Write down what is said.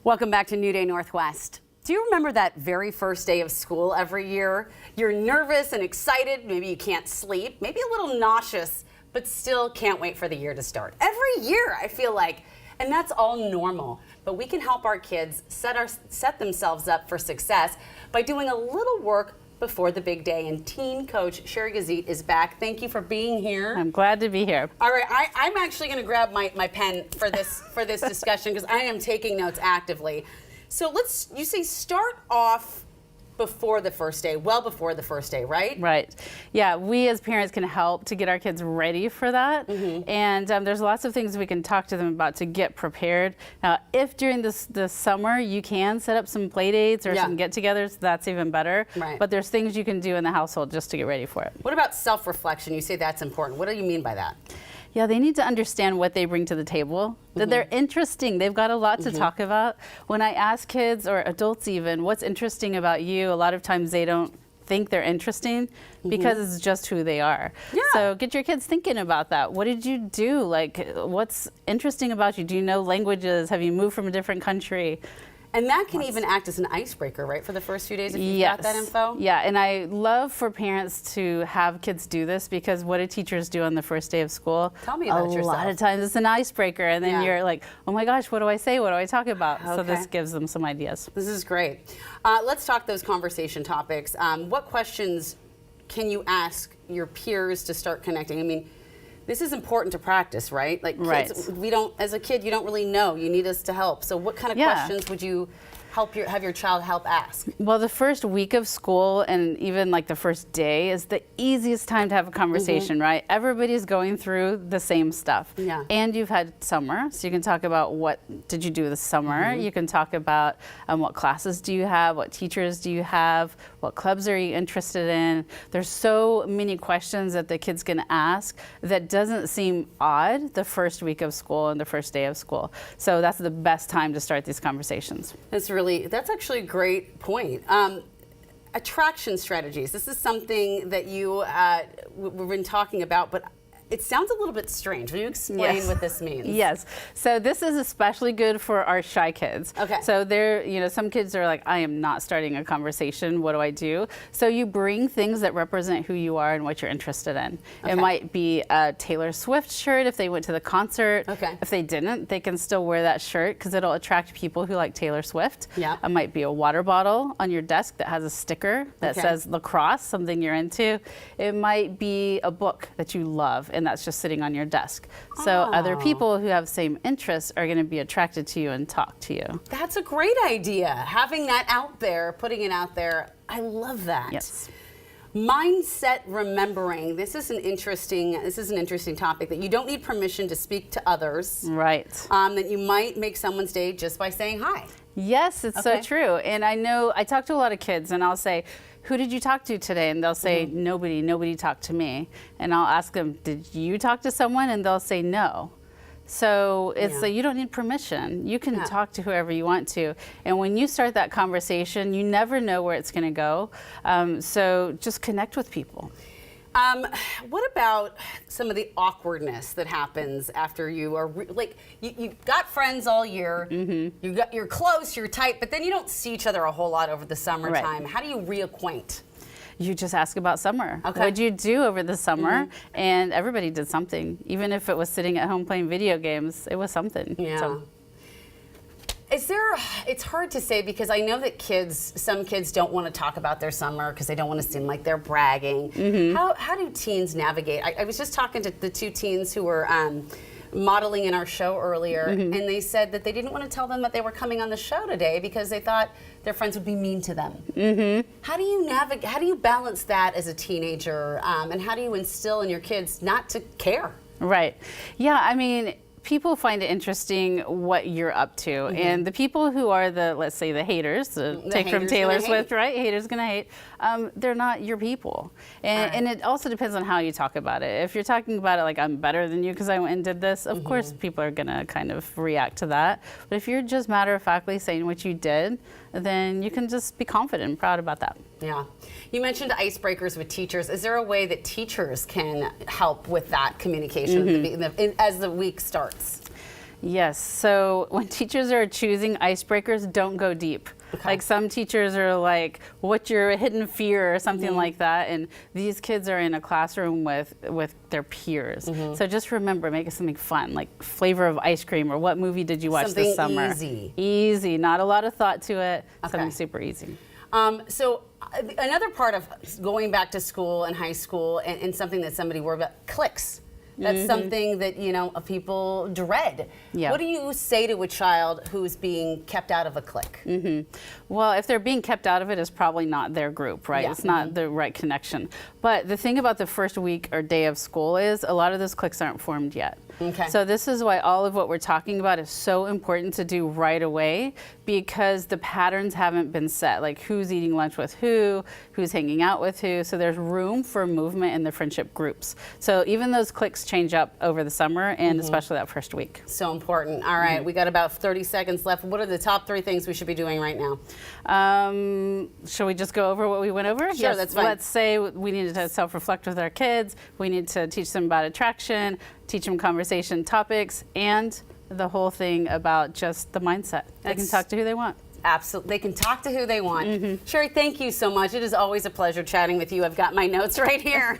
Welcome back to New Day Northwest. Do you remember that very first day of school every year? You're nervous and excited, maybe you can't sleep, maybe a little nauseous, but still can't wait for the year to start. Every year, I feel like, and that's all normal. But we can help our kids set themselves up for success by doing a little work before the big day. And teen coach Shari Gazitt is back. Thank you for being here. I'm glad to be here. All right, I'm actually going to grab my pen for this discussion because I am taking notes actively. So you say start off before the first day, well before the first day, right? Right. Yeah, we as parents can help to get our kids ready for that. Mm-hmm. And there's lots of things we can talk to them about to get prepared. Now, if during the summer you can set up some play dates or some get-togethers, that's even better. Right. But there's things you can do in the household just to get ready for it. What about self-reflection? You say that's important. What do you mean by that? Yeah, they need to understand what they bring to the table, that they're interesting. They've got a lot to talk about. When I ask kids, or adults even, what's interesting about you, a lot of times they don't think they're interesting because it's just who they are. Yeah. So get your kids thinking about that. What did you do? Like, what's interesting about you? Do you know languages? Have you moved from a different country? And that can even act as an icebreaker, right, for the first few days if you've got that info? Yeah, and I love for parents to have kids do this because what do teachers do on the first day of school? Tell me about yourself. A lot of times it's an icebreaker, and then you're like, oh my gosh, what do I say? What do I talk about? Okay. So this gives them some ideas. This is great. Let's talk those conversation topics. What questions can you ask your peers to start connecting? I mean, this is important to practice, right? Like kids, we don't, as a kid, you don't really know. You need us to help. So what kind of questions would you have your child help ask? Well, the first week of school and even like the first day is the easiest time to have a conversation, right? Everybody's going through the same stuff. Yeah. And you've had summer, so you can talk about what did you do this summer. You can talk about what classes do you have, what teachers do you have, what clubs are you interested in. There's so many questions that the kid's gonna ask that doesn't seem odd the first week of school and the first day of school. So that's the best time to start these conversations. That's actually a great point. Attraction strategies. This is something that we've been talking about, but it sounds a little bit strange. Will you explain what this means? Yes. So this is especially good for our shy kids. Okay. So some kids are like, I am not starting a conversation. What do I do? So you bring things that represent who you are and what you're interested in. Okay. It might be a Taylor Swift shirt if they went to the concert. Okay. If they didn't, they can still wear that shirt because it'll attract people who like Taylor Swift. Yeah. It might be a water bottle on your desk that has a sticker that says lacrosse, something you're into. It might be a book that you love, and that's just sitting on your desk. So other people who have same interests are going to be attracted to you and talk to you. That's a great idea. Having that out there, putting it out there, I love that. Yes. Mindset remembering. This is an interesting topic that you don't need permission to speak to others. Right. That you might make someone's day just by saying hi. Yes, it's so true. And I know I talk to a lot of kids and I'll say, who did you talk to today? And they'll say, nobody talked to me. And I'll ask them, did you talk to someone? And they'll say no. So it's like you don't need permission. You can talk to whoever you want to. And when you start that conversation, you never know where it's going to go. So just connect with people. What about some of the awkwardness that happens after you are you've got friends all year, you're close, you're tight, but then you don't see each other a whole lot over the summertime. Right. How do you reacquaint? You just ask about summer. Okay. What'd you do over the summer? And everybody did something. Even if it was sitting at home playing video games, it was something. Yeah. So. It's hard to say because I know that some kids don't want to talk about their summer because they don't want to seem like they're bragging. How do teens navigate? I was just talking to the two teens who were modeling in our show earlier, and they said that they didn't want to tell them that they were coming on the show today because they thought their friends would be mean to them. How do you navigate? How do you balance that as a teenager, and how do you instill in your kids not to care? Right. Yeah. I mean, people find it interesting what you're up to, and the people who are let's say the haters, take from Taylor Swift, right? Haters gonna hate. They're not your people, and it also depends on how you talk about it. If you're talking about it like I'm better than you because I went and did this, of course people are gonna kind of react to that. But if you're just matter-of-factly saying what you did, then you can just be confident and proud about that. Yeah. You mentioned icebreakers with teachers. Is there a way that teachers can help with that communication as the week starts? Yes. So when teachers are choosing icebreakers, don't go deep. Okay. Like some teachers are like, what's your hidden fear or something like that. And these kids are in a classroom with their peers. So just remember, make it something fun, like flavor of ice cream, or what movie did you watch this summer? Easy. Easy. Not a lot of thought to it. Something super easy. So another part of going back to school and high school and something that somebody worried about, cliques. That's something that, you know, people dread. Yeah. What do you say to a child who's being kept out of a clique? Well, if they're being kept out of it, it's probably not their group, right? Yeah. It's not the right connection. But the thing about the first week or day of school is a lot of those cliques aren't formed yet. Okay. So this is why all of what we're talking about is so important to do right away, because the patterns haven't been set, like who's eating lunch with who's hanging out with who. So there's room for movement in the friendship groups. So even those cliques change up over the summer, and especially that first week. So important. All right, we got about 30 seconds left. What are the top 3 things we should be doing right now? Shall we just go over what we went over? Sure, yes, that's fine. Let's say we needed to self-reflect with our kids. We need to teach them about attraction, teach them conversation topics, and the whole thing about just the mindset. They can talk to who they want. Absolutely. They can talk to who they want. Shari, thank you so much. It is always a pleasure chatting with you. I've got my notes right here.